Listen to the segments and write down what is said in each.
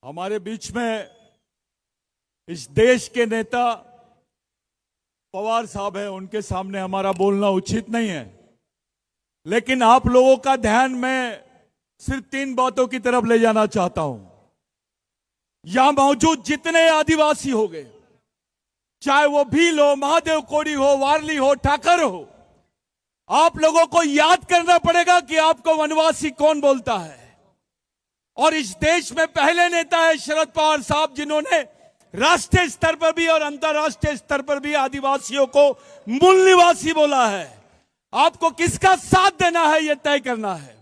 हमारे बीच में इस देश के नेता पवार साहब है, उनके सामने हमारा बोलना उचित नहीं है। लेकिन आप लोगों का ध्यान मैं सिर्फ 3 बातों की तरफ ले जाना चाहता हूं। यहां मौजूद जितने आदिवासी हो गए, चाहे वो भील हो, महादेव कोड़ी हो, वारली हो, ठाकर हो, आप लोगों को याद करना पड़ेगा कि आपको वनवासी कौन बोलता है। और इस देश में पहले नेता है शरद पवार साहब, जिन्होंने राष्ट्रीय स्तर पर भी और अंतर्राष्ट्रीय स्तर पर भी आदिवासियों को मूल निवासी बोला है। आपको किसका साथ देना है यह तय करना है।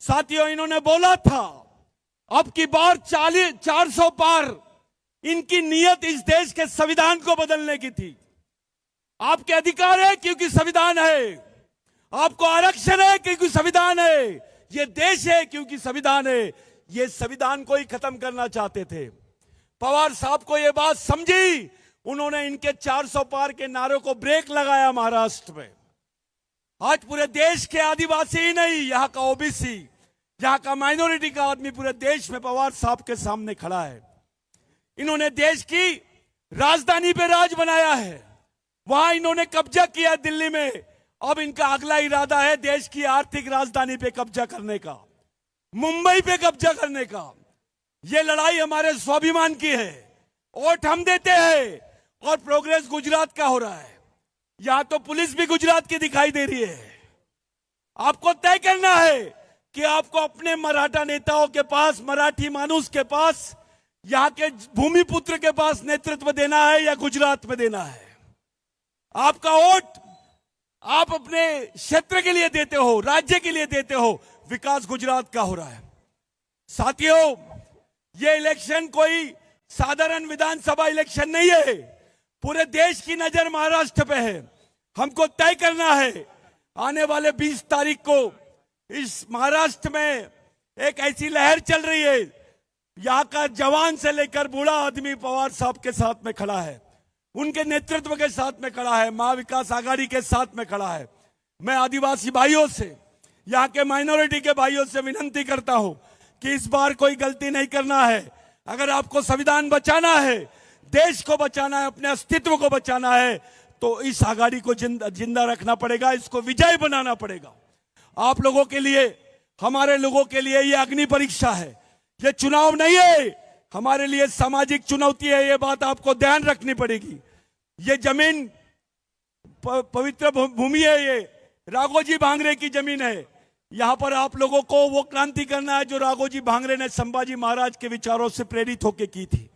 साथियों, इन्होंने बोला था अब की बार 400 पार इनकी नियत इस देश के संविधान को बदलने की थी। आपके अधिकार है क्योंकि संविधान है, आपको आरक्षण है क्योंकि संविधान है, ये देश है क्योंकि संविधान है। ये संविधान को ही खत्म करना चाहते थे। पवार साहब को ये बात समझी, उन्होंने इनके 400 पार के नारों को ब्रेक लगाया महाराष्ट्र में। आज पूरे देश के आदिवासी ही नहीं, यहां का ओबीसी, यहां का माइनॉरिटी का आदमी पूरे देश में पवार साहब के सामने खड़ा है। इन्होंने देश की राजधानी पे राज बनाया है, वहां इन्होंने कब्जा किया दिल्ली में। अब इनका अगला इरादा है देश की आर्थिक राजधानी पे कब्जा करने का, मुंबई पे कब्जा करने का। ये लड़ाई हमारे स्वाभिमान की है। वोट हम देते हैं और प्रोग्रेस गुजरात का हो रहा है। यहां तो पुलिस भी गुजरात की दिखाई दे रही है। आपको तय करना है कि आपको अपने मराठा नेताओं के पास, मराठी मानुस के पास, यहां के भूमिपुत्र के पास नेतृत्व देना है या गुजरात में देना है। आपका वोट आप अपने क्षेत्र के लिए देते हो, राज्य के लिए देते हो। विकास गुजरात का हो रहा है। साथियों, ये इलेक्शन कोई साधारण विधानसभा इलेक्शन नहीं है। पूरे देश की नजर महाराष्ट्र पे है। हमको तय करना है आने वाले 20 तारीख को इस महाराष्ट्र में एक ऐसी लहर चल रही है, यहां का जवान से लेकर बूढ़ा आदमी पवार साहब के साथ में खड़ा है, उनके नेतृत्व के साथ में खड़ा है, महाविकास आघाड़ी के साथ में खड़ा है। मैं आदिवासी भाइयों से, यहाँ के माइनॉरिटी के भाइयों से विनती करता हूं कि इस बार कोई गलती नहीं करना है। अगर आपको संविधान बचाना है, देश को बचाना है, अपने अस्तित्व को बचाना है, तो इस आघाड़ी को जिंदा रखना पड़ेगा, इसको विजय बनाना पड़ेगा। आप लोगों के लिए, हमारे लोगों के लिए यह अग्नि परीक्षा है। यह चुनाव नहीं है, हमारे लिए सामाजिक चुनौती है। यह बात आपको ध्यान रखनी पड़ेगी। ये जमीन पवित्र भूमि है, ये राघोजी भांगरे की जमीन है। यहां पर आप लोगों को वो क्रांति करना है जो राघोजी भांगरे ने संभाजी महाराज के विचारों से प्रेरित होकर की थी।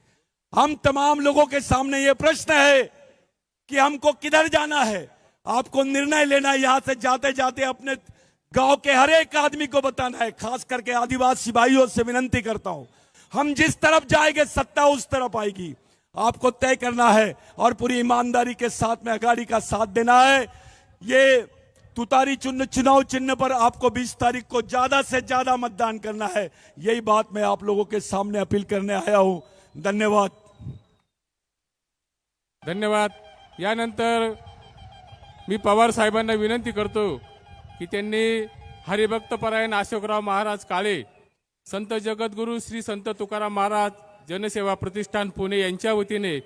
हम तमाम लोगों के सामने ये प्रश्न है कि हमको किधर जाना है। आपको निर्णय लेना है। यहां से जाते जाते अपने गांव के हर एक आदमी को बताना है। खास करके आदिवासी भाइयों से विनती करता हूं, हम जिस तरफ जाएंगे सत्ता उस तरफ आएगी। आपको तय करना है और पूरी ईमानदारी के साथ में आघाड़ी का साथ देना है। ये तुतारी चुनाव चिन्ह पर आपको 20 तारीख को ज्यादा से ज्यादा मतदान करना है। यही बात मैं आप लोगों के सामने अपील करने आया हूं। धन्यवाद। धन्यवाद। यानंतर मी पवार साहेबांना विनंती करतो की त्यांनी हरिभक्तपरायण अशोकराव महाराज काळे, संत जगद्गुरू श्री संत तुकाराम महाराज जनसेवा प्रतिष्ठान पुणे यांच्या वतीने